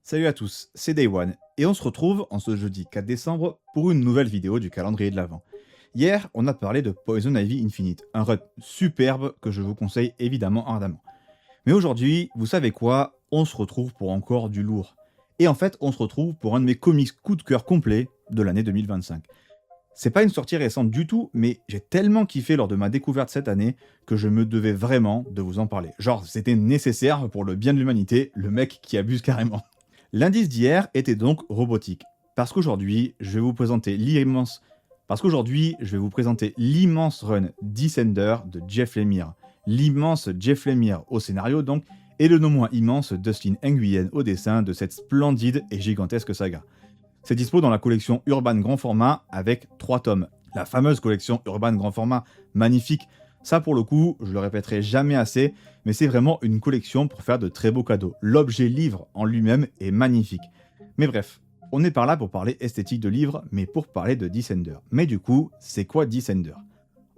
Salut à tous, c'est Day One, et on se retrouve en ce jeudi 4 décembre pour une nouvelle vidéo du calendrier de l'Avent. Hier, on a parlé de Poison Ivy Infinite, un run superbe que je vous conseille évidemment ardemment. Mais aujourd'hui, vous savez quoi, on se retrouve pour encore du lourd. Et en fait, on se retrouve pour un de mes comics coup de cœur complet de l'année 2025. C'est pas une sortie récente du tout, mais j'ai tellement kiffé lors de ma découverte cette année que je me devais vraiment de vous en parler. Genre, c'était nécessaire pour le bien de l'humanité, le mec qui abuse carrément. L'indice d'hier était donc robotique, parce qu'aujourd'hui, je vais vous présenter l'immense run Descender de Jeff Lemire. L'immense Jeff Lemire au scénario donc, et le non moins immense Dustin Nguyen au dessin de cette splendide et gigantesque saga. C'est dispo dans la collection Urban Grand Format avec 3 tomes. La fameuse collection Urban Grand Format, magnifique. Ça pour le coup, je le répéterai jamais assez, mais c'est vraiment une collection pour faire de très beaux cadeaux. L'objet livre en lui-même est magnifique. Mais bref, on est par là pour parler esthétique de livre, mais pour parler de Descender. Mais du coup, c'est quoi Descender?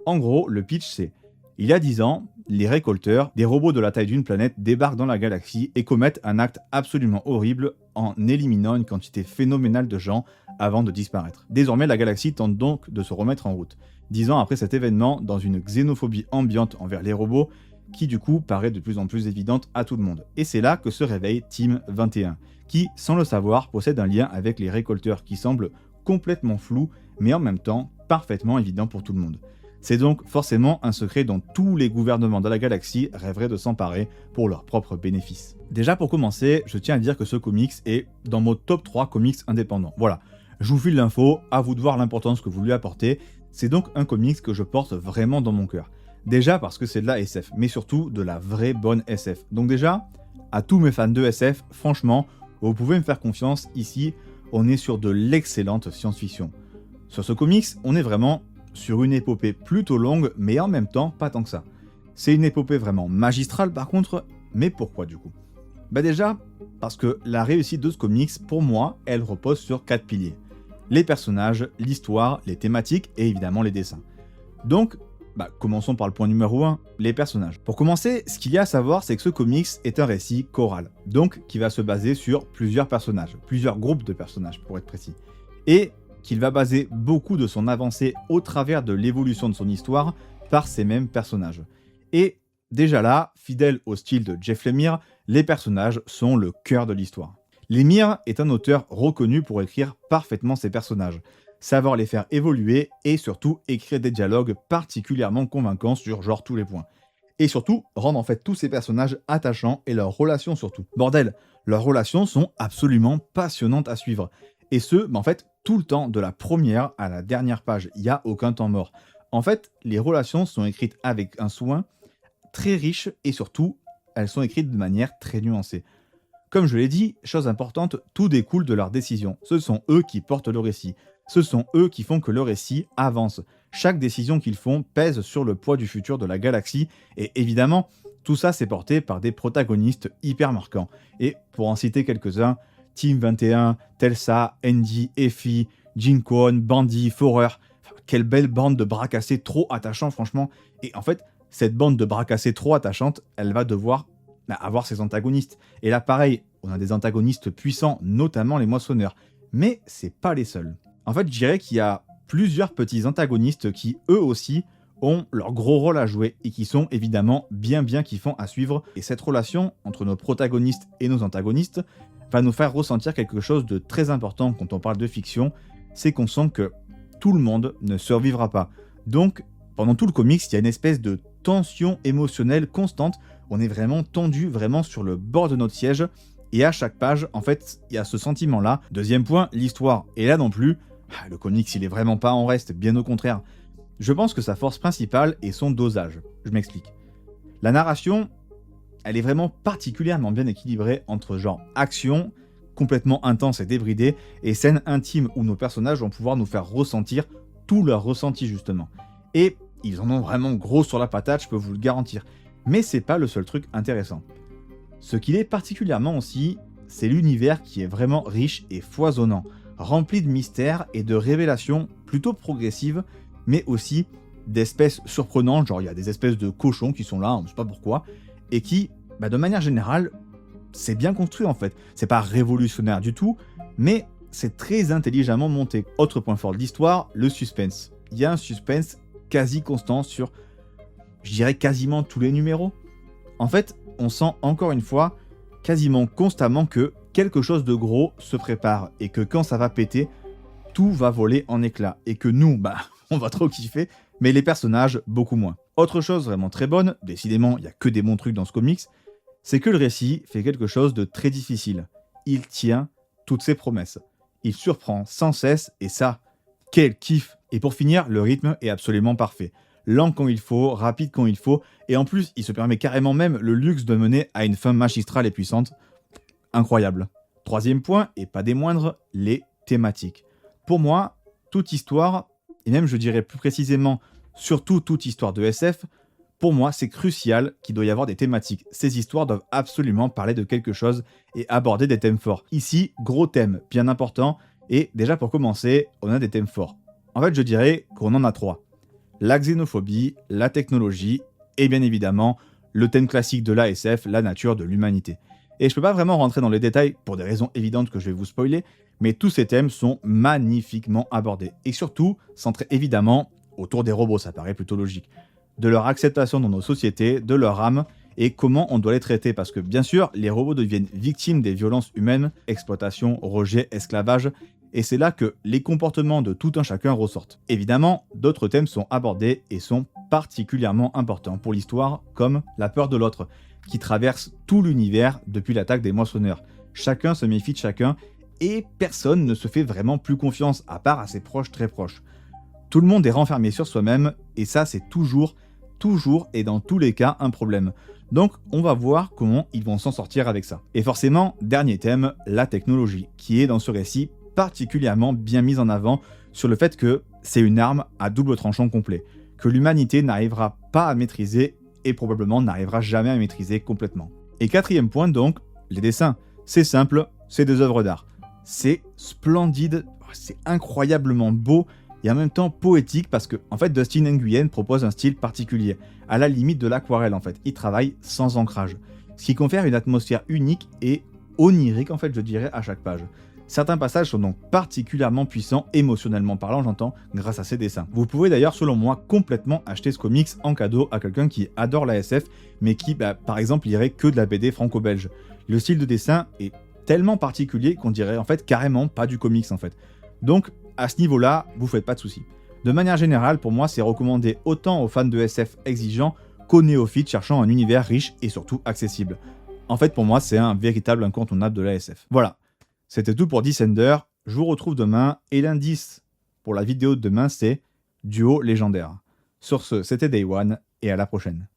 En gros, le pitch c'est: il y a 10 ans, les récolteurs, des robots de la taille d'une planète, débarquent dans la galaxie et commettent un acte absolument horrible en éliminant une quantité phénoménale de gens avant de disparaître. Désormais, la galaxie tente donc de se remettre en route. 10 ans après cet événement, dans une xénophobie ambiante envers les robots, qui du coup paraît de plus en plus évidente à tout le monde. Et c'est là que se réveille Team 21, qui, sans le savoir, possède un lien avec les récolteurs qui semble complètement flou, mais en même temps parfaitement évident pour tout le monde. C'est donc forcément un secret dont tous les gouvernements de la galaxie rêveraient de s'emparer pour leurs propres bénéfices. Déjà pour commencer, je tiens à dire que ce comics est dans mon top 3 comics indépendants. Voilà, je vous file l'info, à vous de voir l'importance que vous lui apportez. C'est donc un comics que je porte vraiment dans mon cœur. Déjà parce que c'est de la SF, mais surtout de la vraie bonne SF. Donc déjà, à tous mes fans de SF, franchement, vous pouvez me faire confiance, ici, on est sur de l'excellente science-fiction. Sur ce comics, on est vraiment sur une épopée plutôt longue, mais en même temps pas tant que ça. C'est une épopée vraiment magistrale par contre, mais pourquoi du coup? Bah déjà, parce que la réussite de ce comics, pour moi, elle repose sur 4 piliers. Les personnages, l'histoire, les thématiques et évidemment les dessins. Donc, commençons par le point numéro 1, les personnages. Pour commencer, ce qu'il y a à savoir, c'est que ce comics est un récit choral, donc qui va se baser sur plusieurs personnages, plusieurs groupes de personnages pour être précis. Et qu'il va baser beaucoup de son avancée au travers de l'évolution de son histoire par ces mêmes personnages. Et déjà là, fidèle au style de Jeff Lemire, les personnages sont le cœur de l'histoire. Lemire est un auteur reconnu pour écrire parfaitement ses personnages, savoir les faire évoluer et surtout écrire des dialogues particulièrement convaincants sur genre tous les points. Et surtout, rendre en fait tous ces personnages attachants et leurs relations surtout. Bordel, leurs relations sont absolument passionnantes à suivre. Et ce, en fait, tout le temps, de la première à la dernière page, il n'y a aucun temps mort. En fait, les relations sont écrites avec un soin très riche et surtout, elles sont écrites de manière très nuancée. Comme je l'ai dit, chose importante, tout découle de leurs décisions. Ce sont eux qui portent le récit. Ce sont eux qui font que le récit avance. Chaque décision qu'ils font pèse sur le poids du futur de la galaxie et évidemment, tout ça c'est porté par des protagonistes hyper marquants. Et pour en citer quelques-uns, Team 21, Telsa, Andy, Effie, Jinkwon, Bandy, Forer. Quelle belle bande de bras cassés trop attachants franchement. Et en fait, cette bande de bras cassés trop attachante, elle va devoir avoir ses antagonistes. Et là pareil, on a des antagonistes puissants, notamment les moissonneurs. Mais c'est pas les seuls. En fait, je dirais qu'il y a plusieurs petits antagonistes qui, eux aussi, ont leur gros rôle à jouer et qui sont évidemment bien kiffants à suivre. Et cette relation entre nos protagonistes et nos antagonistes va nous faire ressentir quelque chose de très important quand on parle de fiction, c'est qu'on sent que tout le monde ne survivra pas. Donc, pendant tout le comics, il y a une espèce de tension émotionnelle constante. On est vraiment tendu, vraiment sur le bord de notre siège. Et à chaque page, en fait, il y a ce sentiment-là. Deuxième point, l'histoire. Et là non plus, le comics, il est vraiment pas en reste, bien au contraire. Je pense que sa force principale est son dosage. Je m'explique. La narration, elle est vraiment particulièrement bien équilibrée entre genre action, complètement intense et débridée, et scènes intimes où nos personnages vont pouvoir nous faire ressentir tout leur ressenti justement. Et ils en ont vraiment gros sur la patate, je peux vous le garantir. Mais c'est pas le seul truc intéressant. Ce qu'il est particulièrement aussi, c'est l'univers qui est vraiment riche et foisonnant, rempli de mystères et de révélations plutôt progressives, mais aussi d'espèces surprenantes, genre il y a des espèces de cochons qui sont là, on ne sait pas pourquoi, et qui, de manière générale, c'est bien construit en fait. C'est pas révolutionnaire du tout, mais c'est très intelligemment monté. Autre point fort de l'histoire, le suspense. Il y a un suspense quasi constant sur, je dirais, quasiment tous les numéros. En fait, on sent encore une fois quasiment constamment que quelque chose de gros se prépare et que quand ça va péter, tout va voler en éclats. Et que nous, on va trop kiffer, mais les personnages, beaucoup moins. Autre chose vraiment très bonne, décidément, il n'y a que des bons trucs dans ce comics, c'est que le récit fait quelque chose de très difficile. Il tient toutes ses promesses. Il surprend sans cesse, et ça, quel kiff! Et pour finir, le rythme est absolument parfait. Lent quand il faut, rapide quand il faut, et en plus, il se permet carrément même le luxe de mener à une fin magistrale et puissante. Incroyable. Troisième point, et pas des moindres, les thématiques. Pour moi, toute histoire, et même je dirais plus précisément, surtout toute histoire de SF, pour moi, c'est crucial qu'il doit y avoir des thématiques. Ces histoires doivent absolument parler de quelque chose et aborder des thèmes forts. Ici, gros thème, bien important, et déjà pour commencer, on a des thèmes forts. En fait, je dirais qu'on en a 3. La xénophobie, la technologie, et bien évidemment, le thème classique de l'ASF, la nature de l'humanité. Et je peux pas vraiment rentrer dans les détails pour des raisons évidentes que je vais vous spoiler, mais tous ces thèmes sont magnifiquement abordés. Et surtout, centrés évidemment autour des robots, ça paraît plutôt logique. De leur acceptation dans nos sociétés, de leur âme, et comment on doit les traiter. Parce que bien sûr, les robots deviennent victimes des violences humaines, exploitation, rejet, esclavage, et c'est là que les comportements de tout un chacun ressortent. Évidemment, d'autres thèmes sont abordés et sont particulièrement importants pour l'histoire, comme la peur de l'autre, qui traverse tout l'univers depuis l'attaque des moissonneurs. Chacun se méfie de chacun, et personne ne se fait vraiment plus confiance, à part à ses proches très proches. Tout le monde est renfermé sur soi-même, et ça c'est toujours et dans tous les cas un problème. Donc on va voir comment ils vont s'en sortir avec ça. Et forcément, dernier thème, la technologie, qui est dans ce récit particulièrement bien mise en avant sur le fait que c'est une arme à double tranchant complet, que l'humanité n'arrivera pas à maîtriser et probablement n'arrivera jamais à maîtriser complètement. Et quatrième point donc, les dessins. C'est simple, c'est des œuvres d'art. C'est splendide, c'est incroyablement beau, et en même temps poétique parce que en fait Dustin Nguyen propose un style particulier, à la limite de l'aquarelle en fait. Il travaille sans ancrage, ce qui confère une atmosphère unique et onirique en fait je dirais à chaque page. Certains passages sont donc particulièrement puissants, émotionnellement parlant j'entends, grâce à ces dessins. Vous pouvez d'ailleurs selon moi complètement acheter ce comics en cadeau à quelqu'un qui adore la SF mais qui par exemple lirait que de la BD franco-belge. Le style de dessin est tellement particulier qu'on dirait en fait carrément pas du comics en fait. Donc à ce niveau-là, vous faites pas de soucis. De manière générale, pour moi, c'est recommandé autant aux fans de SF exigeants qu'aux néophytes cherchant un univers riche et surtout accessible. En fait, pour moi, c'est un véritable incontournable de la SF. Voilà, c'était tout pour Descender. Je vous retrouve demain, et l'indice pour la vidéo de demain, c'est Duo légendaire. Sur ce, c'était Day One, et à la prochaine.